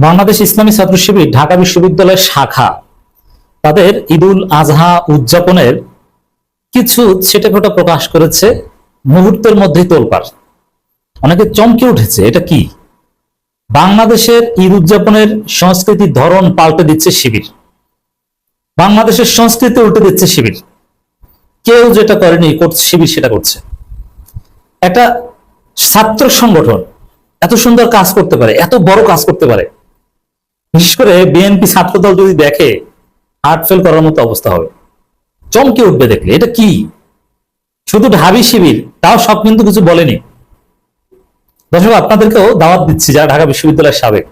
বাংলাদেশ ইসলামী ছাত্র শিবির ঢাকা বিশ্ববিদ্যালয়ের শাখা তাদের ঈদুল আজহা উদযাপনের কিছু ছেটেফোঁটা প্রকাশ করেছে। মুহূর্তের মধ্যেই তোলপাড়, অনেকে চমকে উঠেছে। এটা কি? বাংলাদেশের ঈদ উদযাপনের সংস্কৃতির ধরন পাল্টে দিচ্ছে শিবির, বাংলাদেশের সংস্কৃতি উল্টে দিচ্ছে শিবির। কেউ যেটা করেনি করছে শিবির সেটা করছে। একটা ছাত্র সংগঠন এত সুন্দর কাজ করতে পারে, এত বড় কাজ করতে পারে, বিশেষ করে বিএনপি ছাত্রদল যদি দেখে হার্ট ফেল করার মতো অবস্থা হবে, চমকে উঠবে দেখলে। এটা কি? শুধু ঢাবি শিবির, তাও সব কিন্তু কিছু বলেনি। দর্শক, আপনাদেরকেও দাওয়াত দিচ্ছি যারা ঢাকা বিশ্ববিদ্যালয়ের সাবেক।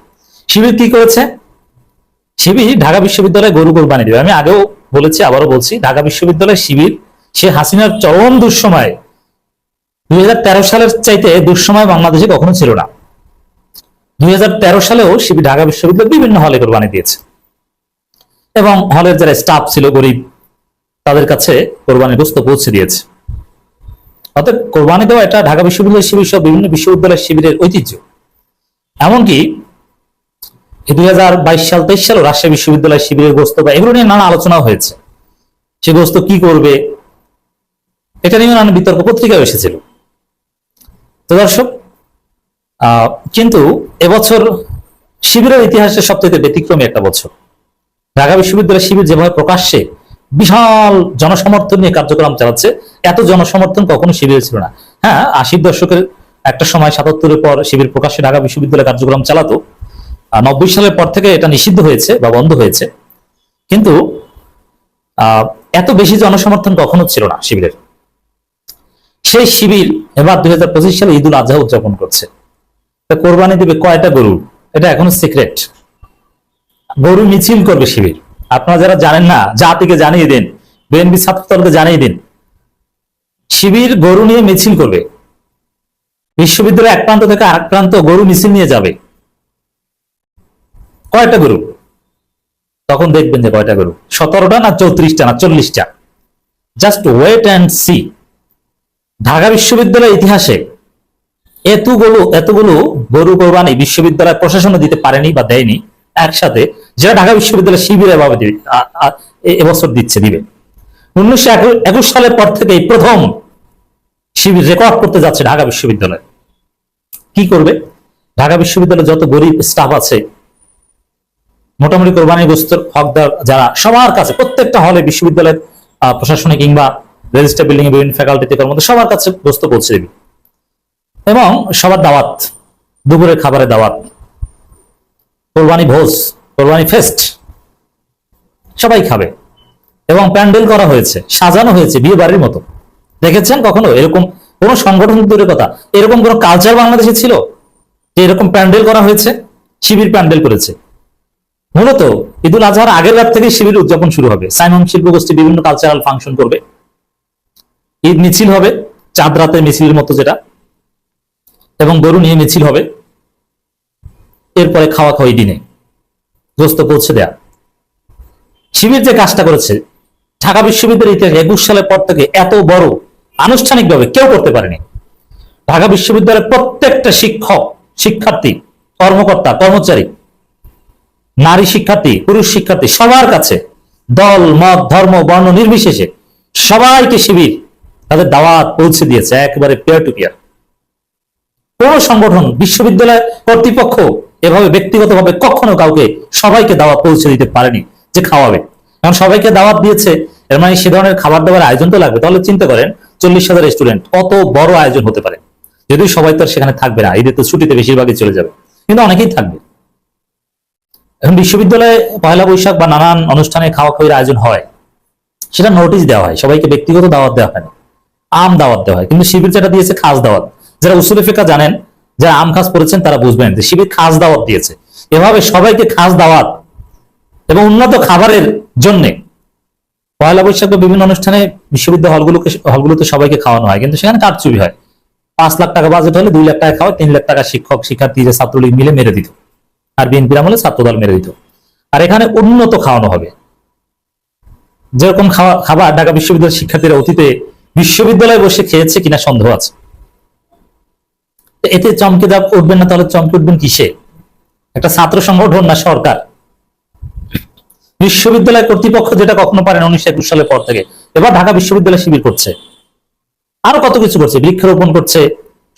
শিবির কি করেছে? শিবির ঢাকা বিশ্ববিদ্যালয়ে গরু কোরবানি দেবে। আমি আগেও বলেছি, আবারও বলছি, ঢাকা বিশ্ববিদ্যালয়ের শিবির সে হাসিনার চরম দুঃসময় 2013 সালের চাইতে দুঃসময় বাংলাদেশে কখনো ছিল না। 2013 সালেও শিবির ঢাকা বিশ্ববিদ্যালয়ের বিভিন্ন হলে কোরবানি দিয়েছে এবং হলের যারা স্টাফ ছিল গরিব তাদের কাছে কোরবানির গোশত পৌঁছে দিয়েছে। অর্থাৎ কোরবানি দেওয়া এটা ঢাকা বিশ্ববিদ্যালয় শিবির সহ বিভিন্ন বিশ্ববিদ্যালয় শিবিরের ঐতিহ্য। এমনকি 2022 সাল 23 সাল রাজশাহী বিশ্ববিদ্যালয় শিবিরের গোশত বা এগুলো নিয়ে নানা আলোচনা হয়েছে। সে গোশত কি করবে এটা নিয়ে নানা বিতর্ক পত্রিকায় এসেছিল। তো দর্শক, কিন্তু এবছর শিবিরের ইতিহাসে সবথেকে ব্যতিক্রমী একটা বছর। ঢাকা বিশ্ববিদ্যালয় শিবির যেভাবে প্রকাশ্যে বিশাল জনসমর্থন নিয়ে কার্যক্রম চালাচ্ছে, এত জনসমর্থন কখনো শিবিরে ছিল না। হ্যাঁ, 80 দশকের একটা সময় 77-এর পর শিবির প্রকাশ্যে ঢাকা বিশ্ববিদ্যালয় কার্যক্রম চালাতো। 90 সালের পর থেকে এটা নিষিদ্ধ হয়েছে বা বন্ধ হয়েছে, কিন্তু এত বেশি জনসমর্থন কখনো ছিল না শিবিরের। সেই শিবির এবার 2025 সালে ঈদুল আজহা উদযাপন করছে। কোরবানি দেবে কয়টা গরু এটা এখনো সিক্রেট। গরু মিছিল করবে শিবির। আপনারা যারা জানেন না, জাতিকে জানিয়ে দিন, বিএনপি ছাত্রদলকে জানিয়ে দিন, শিবির গরু নিয়ে মিছিল করবে। বিশ্ববিদ্যালয়ের এক প্রান্ত থেকে আরেক প্রান্ত গরু মিছিল নিয়ে যাবে। কয়টা গরু? তখন দেখবেন যে কয়টা গরু, 17টা না 34টা না 40টা। Just wait and see. Dhaka বিশ্ববিদ্যালয়ের ইতিহাসে এতগুলো গরু কোরবানি বিশ্ববিদ্যালয় প্রশাসন দিতে পারেনি বা দেয়নি একসাথে, যেটা ঢাকা বিশ্ববিদ্যালয় শিবির এভাবে এবছর দিবে। 1921 সালের পর থেকে প্রথম শিবির রেকর্ড করতে যাচ্ছে ঢাকা বিশ্ববিদ্যালয়। কি করবে? ঢাকা বিশ্ববিদ্যালয়ে যত গরিব স্টাফ আছে, মোটামুটি কোরবানি গোশতের হকদার যারা, সবার কাছে প্রত্যেকটা হলে বিশ্ববিদ্যালয়ের প্রশাসনে কিংবা রেজিস্টার বিল্ডিং এ বিভিন্ন ফ্যাকাল্টিতে কর্মরত সবার কাছে গোশত পৌঁছে দেবে এবং সবার দাওয়াত, দুপুরের খাবারের দাওয়াত, কোরবানি ভোজ, কোরবানি ফেস্ট, সবাই খাবে। এবং প্যান্ডেল করা হয়েছে, সাজানো হয়েছে বিয়ে বাড়ির মতো। দেখেছেন কখনো এরকম কোন সংগঠন? দূরের কথা, এরকম কোন কালচার বাংলাদেশে ছিল যে এরকম প্যান্ডেল করা হয়েছে? শিবির প্যান্ডেল করেছে। মূলত ঈদুল আজহার আগের রাত থেকে শিবির উদযাপন শুরু হবে। সাইমন শিল্প গোষ্ঠী বিভিন্ন কালচারাল ফাংশন করবে, ঈদ মিছিল হবে, চাঁদ রাতের মিছিলের মতো যেটা, এবং গরু নিয়ে মিছিল হবে। এরপরে খাওয়া খাওয়াই দিনে গোশত পৌঁছে দেয়া। শিবির যে কাজটা করেছে ঢাকা বিশ্ববিদ্যালয়ের ইতিহাসে 21 সালের পর থেকে এত বড় আনুষ্ঠানিকভাবে কেউ করতে পারেনি। ঢাকা বিশ্ববিদ্যালয়ের প্রত্যেকটা শিক্ষক, শিক্ষার্থী, কর্মকর্তা, কর্মচারী, নারী শিক্ষার্থী, পুরুষ শিক্ষার্থী, সবার কাছে দল মত ধর্ম বর্ণ নির্বিশেষে সবাইকে শিবির তাদের দাওয়াত পৌঁছে দিয়েছে, একেবারে পেয়ার টু পেয়ার। কোন সংগঠন, বিশ্ববিদ্যালয় কর্তৃপক্ষ এভাবে ব্যক্তিগতভাবে কখনো কাউকে সবাইকে দাওয়াত পৌঁছে দিতে পারেনি যে খাওয়াবে। কারণ সবাইকে দাওয়াত দিয়েছে, এর মানে সে ধরনের খাবার দাবার আয়োজন তো লাগবে। তাহলে চিন্তা করেন 40,000 স্টুডেন্ট, কত বড় আয়োজন হতে পারে। যদিও সবাই তো সেখানে থাকবে না, ঈদের তো ছুটিতে বেশিরভাগই চলে যাবে, কিন্তু অনেকেই থাকবে। এখন বিশ্ববিদ্যালয়ে পয়লা বৈশাখ বা নানান অনুষ্ঠানে খাওয়া খাওয়ার আয়োজন হয়, সেটা নোটিশ দেওয়া হয়, সবাইকে ব্যক্তিগত দাওয়াত দেওয়া হয় না, আম দাওয়াত দেওয়া হয়। কিন্তু শিবির যেটা দিয়েছে খাস দাওয়াত। যারা উসুলে ফিকহ জানেন, যারা আম খাস পড়েছেন তারা বুঝবেন যে শিবির খাস দাওয়াত দিয়েছে। এভাবে সবাইকে খাস দাওয়াত এবং উন্নত খাবারের জন্য পয়লা বৈশাখ বা বিভিন্ন অনুষ্ঠানে বিশ্ববিদ্যালয় হলগুলোতে সবাইকে খাওয়ানো হয়, কিন্তু সেখানে কারচুপি হয়। 5 লাখ টাকা বাজেট হলে 2 লাখ টাকা খাওয়া, 3 লাখ টাকা শিক্ষক শিক্ষার্থী ছাত্রলীগ মিলে মেরে দিত, আর বিএনপির আমলে ছাত্রদল মেরে দিত। আর এখানে উন্নত খাওয়ানো হবে। যেরকম খাবার ঢাকা বিশ্ববিদ্যালয়ের শিক্ষার্থীরা অতীতে বিশ্ববিদ্যালয়ে বসে খেয়েছে কিনা সন্দেহ আছে। এতে চমকে উঠবেন না, তাহলে চমকে উঠবেন কিসে? একটা ছাত্র সংগঠন না সরকার? বিশ্ববিদ্যালয় কর্তৃপক্ষ যেটা কখনো পারেন 1921 সালের পর থেকে, এবার ঢাকা বিশ্ববিদ্যালয় শিবির করছে, আরো কত কিছু করছে, বৃক্ষরোপণ করছে,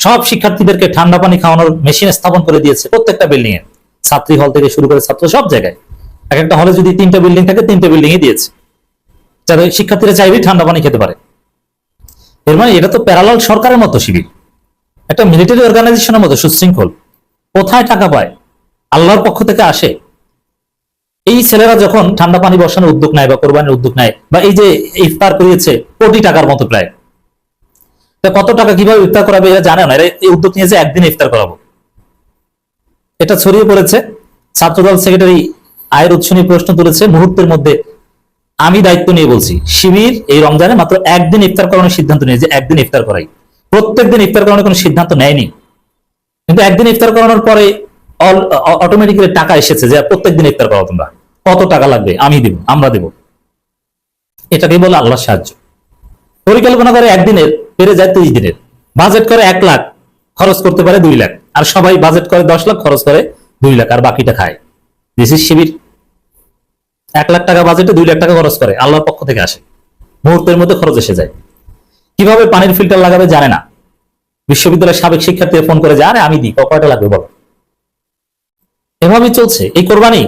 সব শিক্ষার্থীদেরকে ঠান্ডা পানি খাওয়ানোর মেশিন স্থাপন করে দিয়েছে প্রত্যেকটা বিল্ডিং এ, ছাত্রী হল থেকে শুরু করে ছাত্র সব জায়গায়। এক একটা হলে যদি 3টা বিল্ডিং থাকে 3টে বিল্ডিং এ দিয়েছে, যাতে শিক্ষার্থীরা চাইবে ঠান্ডা পানি খেতে পারে। এর মানে এটা তো প্যারালাল সরকারের মতো শিবির, একটা মিলিটারি অর্গানাইজেশনের মতো সুশৃঙ্খল। কোথায় টাকা পায়? আল্লাহর পক্ষ থেকে আসে। এই ছেলেরা যখন ঠান্ডা পানি বসানোর উদ্যোগ নেয় বা কোরবানির উদ্যোগ নেয়, বা এই যে ইফতার করিয়েছে কোটি টাকার মতো প্রায়, কত টাকা কিভাবে ইফতার করাবে এরা জানে না। এরা এই উদ্যোগ নিয়েছে একদিন ইফতার করাবো, এটা ছড়িয়ে পড়েছে। ছাত্রদল সেক্রেটারি আয়ের উৎস নিয়ে প্রশ্ন তুলেছে মুহূর্তের মধ্যে। আমি দায়িত্ব নিয়ে বলছি, শিবির এই রমজানে মাত্র একদিন ইফতার করানোর সিদ্ধান্ত নিয়েছে, একদিন ইফতার করাই। প্রত্যেকদিন ইফতার করানোর কোনো সিদ্ধান্ত নেয়নি, কিন্তু একদিন ইফতার করানোর পরে অটোমেটিক্যালি টাকা এসেছে যে প্রত্যেকদিন ইফতার করাও তোমরা, কত টাকা লাগবে আমি দিব, আমরা দেব। এটাকেই বলে আল্লাহর সাহায্য। পরিকল্পনা করে একদিনের, পেরে যায় 30 দিনের। বাজেট করে 1 লাখ, খরচ করতে পারে 2 লাখ। আর সবাই বাজেট করে 10 লাখ, খরচ করে 2 লাখ, আর বাকিটা খায়। দিস ইজ শিবির। 1 লাখ টাকা বাজেটে 2 লাখ টাকা খরচ করে, আল্লাহর পক্ষ থেকে আসে, মুহূর্তের মধ্যে খরচ এসে যায়। কিভাবে পানির ফিল্টার লাগাবে জানে না। বিশ্ববিদ্যালয়ের সাবেক শিক্ষার্থী ফোন করে যে আরে আমি দিই, কয়টা লাগবে বলো। এভাবেই চলছে। এই কোরবানি,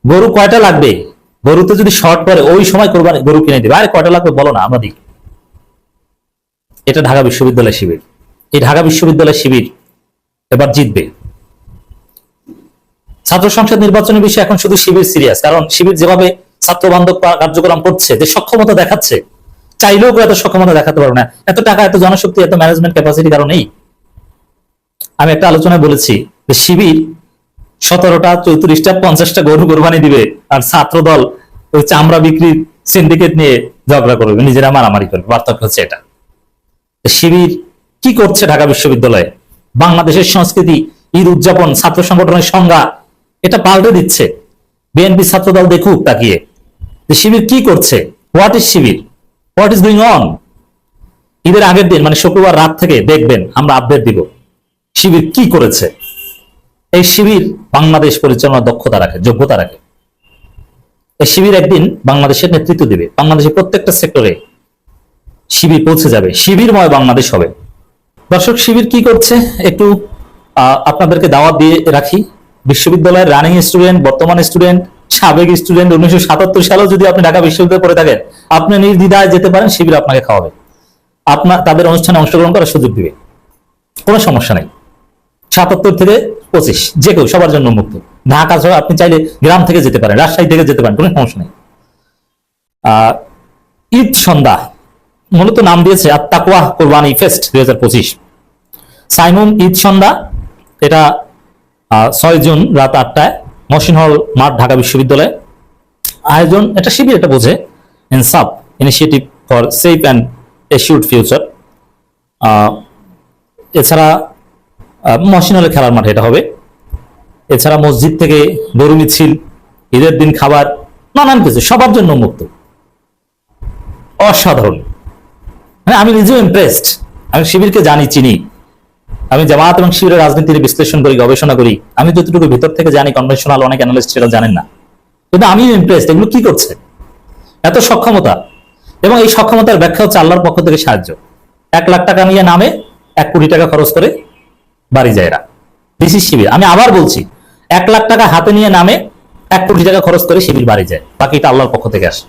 গরু কয়টা লাগবে, গরুতে যদি শর্ট পরে ওই সময় কোরবানি গরু কিনে দিবে, আরে কয়টা লাগবে বলো না, আমরা দিই। এটা ঢাকা বিশ্ববিদ্যালয় শিবির। এই ঢাকা বিশ্ববিদ্যালয় শিবির এবার জিতবে। ছাত্র সংসদ নির্বাচনের বিষয়ে এখন শুধু শিবির সিরিয়াস, কারণ শিবির যেভাবে ছাত্র বান্ধব কার্যক্রম করছে, যে সক্ষমতা দেখাচ্ছে, চাইলেও এত সক্ষমতা দেখাতে পারবে না। এত টাকা, এত জনশক্তি, এত ম্যানেজমেন্ট ক্যাপাসিটি কারণ নেই। আমি একটা আলোচনায় বলেছি যে শিবির 17টা 34টা 50টা গরু কোরবানি দিবে, আর ছাত্র দল ওই চামড়া বিক্রির সিন্ডিকেট নিয়ে ঝগড়া করবে, নিজেরা মারামারি করবে। পার্থক্য হচ্ছে এটা। শিবির কি করছে ঢাকা বিশ্ববিদ্যালয়ে? বাংলাদেশের সংস্কৃতি, ঈদ উদযাপন, ছাত্র সংগঠনের সংজ্ঞা, এটা পাল্টে দিচ্ছে। বিএনপি ছাত্র দল দেখুক তাকিয়ে শিবির কি করছে। What is Shibir, what is going on. ঈদের আগের দিন মানে শুক্রবার রাত থেকে দেখবেন, আমরা আপডেট দিব শিবির কি করেছে। এই শিবির বাংলাদেশ পরিচালনার দক্ষতা রাখে, যোগ্যতা রাখে। এই শিবির একদিন বাংলাদেশের নেতৃত্ব দিবে। বাংলাদেশের প্রত্যেকটা সেক্টরে শিবির পৌঁছে যাবে, শিবিরময় বাংলাদেশ হবে। দর্শক, শিবির কি করছে একটু আপনাদেরকে দাওয়াত দিয়ে রাখি। বিশ্ববিদ্যালয়ের রানিং স্টুডেন্ট, বর্তমান স্টুডেন্ট, সাবেক স্টুডেন্ট, 1977 সালেও যদি আপনি ঢাকা বিশ্ববিদ্যালয়ে পড়ে থাকেন, আপনি নির্দ্বিধায় যেতে পারেন, শিবির আপনাকে খাওয়াবে, আপনার তাদের অনুষ্ঠানে অংশগ্রহণ করার সুযোগ দিবে, কোনো সমস্যা নেই। 77 থেকে 25 যে কেউ, সবার জন্য মুক্ত। ঢাকা ছাড়া আপনি চাইলে গ্রাম থেকে যেতে পারেন, রাজশাহী থেকে যেতে পারেন, কোনো সমস্যা নেই। ঈদ সন্ধ্যা মূলত নাম দিয়েছে আত-তাকওয়া কোরবানি ফেস্ট 2025। সাইমুম ঈদ সন্ধ্যা, এটা 6 জুন রাত 8টায় মহসিন হল মাঠ, ঢাকা বিশ্ববিদ্যালয়। আয়োজন, এটা শিবির, এটা বোঝে Insaf initiative for safe and assured future. এছাড়া মহসিন হলে খেলার মাঠে এটা হবে। এছাড়া মসজিদ থেকে গরু মিছিল, ঈদের দিন খাবার, নানান কিছু, সবার জন্য মুক্ত। অসাধারণ। মানে আমি নিজেও ইমপ্রেসড। আমি শিবিরকে জানি, চিনি। আমি জামাত এবং শিবিরের রাজনীতির বিশ্লেষণ করি, গবেষণা করি। আমি যতটুকু ভিতর থেকে জানি, কনভেনশনাল অনেক অ্যানালিস্ট সেটা জানেন না, কিন্তু আমি ইমপ্রেসড। এগুলো কি করছে, এত সক্ষমতা। এবং এই সক্ষমতার ব্যাখ্যা হচ্ছে আল্লাহর পক্ষ থেকে সাহায্য। 1 লাখ টাকা নিয়ে নামে 1 কোটি টাকা খরচ করে বাড়ি যায় এরা। দিস ইজ শিবির। আমি আবার বলছি, 1 লাখ টাকা হাতে নিয়ে নামে 1 কোটি টাকা খরচ করে শিবির বাড়ি যায়, বাকিটা আল্লাহর পক্ষ থেকে আসে।